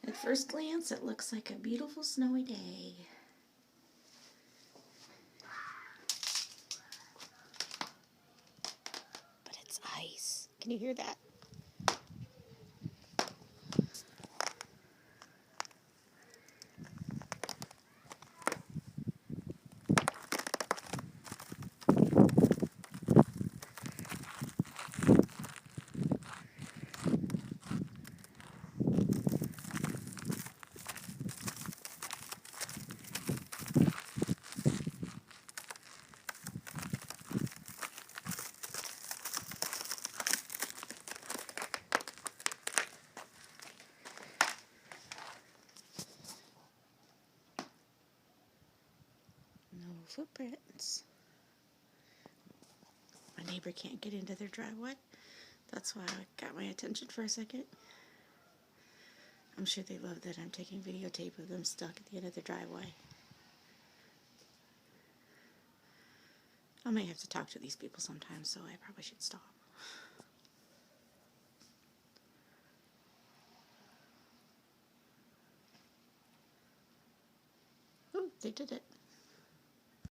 At first glance, it looks like a beautiful snowy day. But it's ice. Can you hear that? No footprints. My neighbor can't get into their driveway. That's why it got my attention for a second. I'm sure they love that I'm taking videotape of them stuck at the end of their driveway. I may have to talk to these people sometime, so I probably should stop. Oh, they did it.